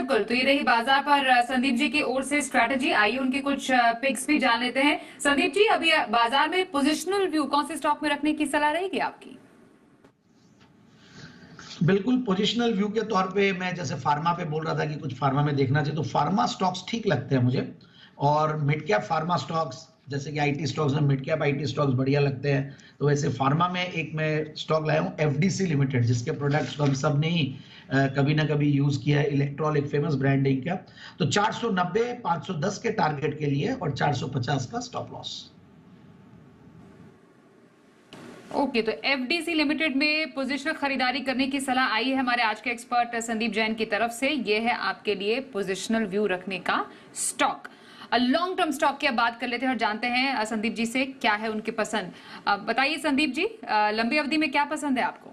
बिल्कुल, तो ये रही बाजार पर संदीप जी की ओर से स्ट्रैटेजी। आइए उनके कुछ पिक्स भी जान लेते हैं। संदीप जी, अभी बाजार में पोजिशनल व्यू कौन से स्टॉक में रखने की सलाह रहेगी आपकी? बिल्कुल पोजिशनल व्यू के तौर पे मैं जैसे फार्मा पे बोल रहा था कि कुछ फार्मा में देखना चाहिए, तो फार्मा स्टॉक्स ठीक लगते हैं मुझे। और मिड कैप फार्मा स्टॉक्स जैसे कि आईटी स्टॉक्स में मिड कैप आईटी स्टॉक्स बढ़िया लगते हैं। तो वैसे फार्मा में एक मैं स्टॉक लाया हूँ एफडीसी लिमिटेड, जिसके प्रोडक्ट्स को हम सब ने ही कभी ना कभी यूज किया है। इलेक्ट्रॉल एक फेमस ब्रांडिंग का। तो 490 510 के टारगेट के लिए और 450 का स्टॉप लॉस। ओके, तो एफडीसी लिमिटेड में पोजिशनल खरीदारी करने की सलाह आई है हमारे आज के एक्सपर्ट संदीप जैन की तरफ से। ये है आपके लिए पोजिशनल व्यू रखने का स्टॉक। लॉन्ग टर्म स्टॉक की अब बात कर लेते हैं और जानते हैं संदीप जी से क्या है उनकी पसंद। बताइए संदीप जी, लंबी अवधि में क्या पसंद है आपको?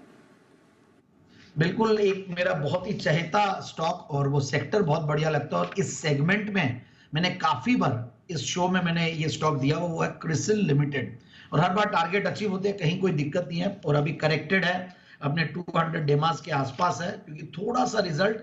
बिल्कुल, एक मेरा बहुत ही चहेता स्टॉक और वो सेक्टर बहुत बढ़िया लगता है, और इस सेगमेंट में मैंने काफी बार इस शो में मैंने ये स्टॉक दिया, वो है क्रिसिल लिमिटेड। और हर बार टारगेट अचीव होते हैं, कहीं कोई दिक्कत नहीं है। और अभी करेक्टेड है, अपने 200 डेमास के आसपास है, क्योंकि थोड़ा सा result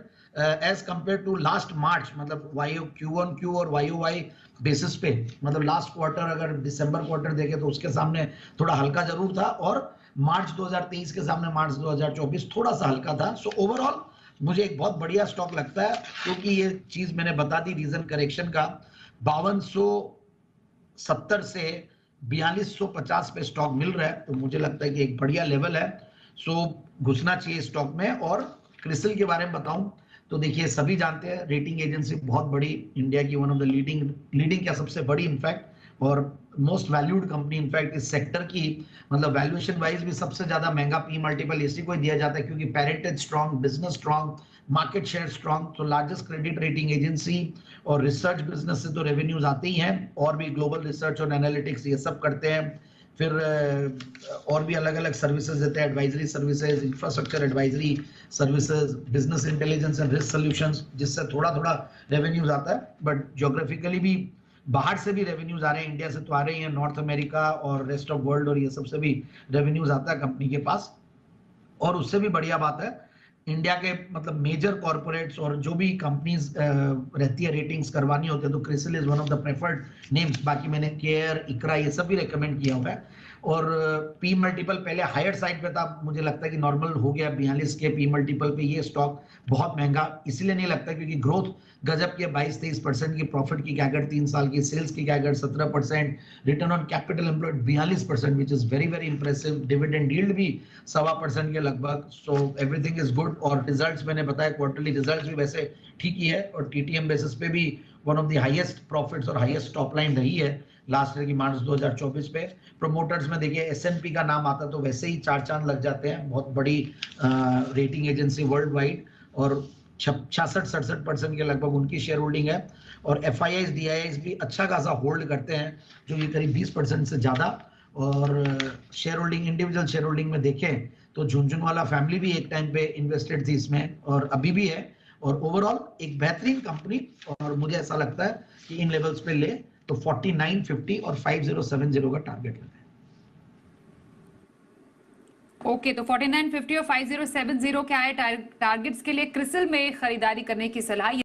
as compare to last March, मतलब वाई Q1 Q और YOY बेसिस पे, मतलब लास्ट क्वार्टर अगर दिसंबर क्वार्टर देखे तो उसके सामने थोड़ा हल्का जरूर था, और मार्च 2023 के सामने मार्च 2024 थोड़ा सा हल्का था। सो ओवरऑल मुझे एक बहुत बढ़िया स्टॉक लगता है, क्योंकि ये चीज मैंने बता दी रीजन करेक्शन का। 5270 से 4250 पे स्टॉक मिल रहा है, तो मुझे लगता है कि एक बढ़िया लेवल है। सो घुसना चाहिए स्टॉक में। और क्रिसिल के बारे में बताऊं तो देखिए, सभी जानते हैं रेटिंग एजेंसी बहुत बड़ी, इंडिया की वन ऑफ द लीडिंग क्या सबसे बड़ी इनफैक्ट, और मोस्ट वैल्यूड कंपनी इनफैक्ट इस सेक्टर की। मतलब वैल्यूएशन वाइज भी सबसे ज्यादा महंगा पी मल्टीपल इसी को ही दिया जाता है, क्योंकि parentage strong, business strong, market share strong. तो लार्जेस्ट क्रेडिट रेटिंग एजेंसी और रिसर्च बिजनेस से तो रेवेन्यूज आते ही हैं, और भी ग्लोबल रिसर्च और एनालिटिक्स ये सब करते हैं। फिर और भी अलग अलग सर्विसेज देते हैं, advisory services, infrastructure advisory services, business intelligence and risk solutions, जिससे थोड़ा थोड़ा रेवेन्यूज आता है। बट ज्योग्राफिकली भी बाहर से भी रेवेन्यूज आ रहे हैं, इंडिया से तो आ रहे हैं, नॉर्थ अमेरिका और रेस्ट ऑफ वर्ल्ड और ये सबसे भी रेवेन्यूज आता है कंपनी के पास। और उससे भी बढ़िया बात है, इंडिया के मतलब मेजर कॉर्पोरेट्स और जो भी कंपनीज रहती है रेटिंग्स करवानी होती है, तो CRISIL is one of the preferred names. बाकी मैंने केयर, इकरा ये सब भी रेकमेंड किया हुआ है। और पी मल्टीपल पहले हायर साइड पे था, मुझे लगता है कि नॉर्मल हो गया 42 के पी मल्टीपल पे। ये स्टॉक बहुत महंगा इसलिए नहीं लगता क्योंकि ग्रोथ गजब के 22-23% की, प्रॉफिट की कैगर 3 साल की, सेल्स की CAGR 17%, return on capital employed 42%, which is very very impressive. Dividend yield भी 1.25% के लगभग। So everything is good. और रिजल्ट्स मैंने बताया, क्वार्टरली रिजल्ट्स भी वैसे ठीक ही है, और टीटीएम बेसिस पे भी one of the highest profits और हाईएस्ट टॉप लाइन रही है लास्ट ईयर की मार्च 2024 पे। प्रोमोटर्स में देखिए एसएनपी का नाम आता तो वैसे ही 4 चांद लग जाते हैं, बहुत बड़ी रेटिंग एजेंसी वर्ल्ड वाइड, और 66-67% के लगभग उनकी शेयर होल्डिंग है। और एफआईआईज डीआईआईज भी अच्छा खासा होल्ड करते हैं, जो कि करीब 20% से ज्यादा। और share holding, individual share holding में देखें तो झुनझुनवाला फैमिली भी एक टाइम पे इन्वेस्टेड थी इसमें, और अभी भी है। और ओवरऑल एक बेहतरीन कंपनी, और मुझे ऐसा लगता है कि इन लेवल्स पे ले तो 4950 और 5070 का टारगेट लगाए। ओके, तो 4950 और 5070 के आए टारगेट्स के लिए क्रिसिल में खरीदारी करने की सलाह।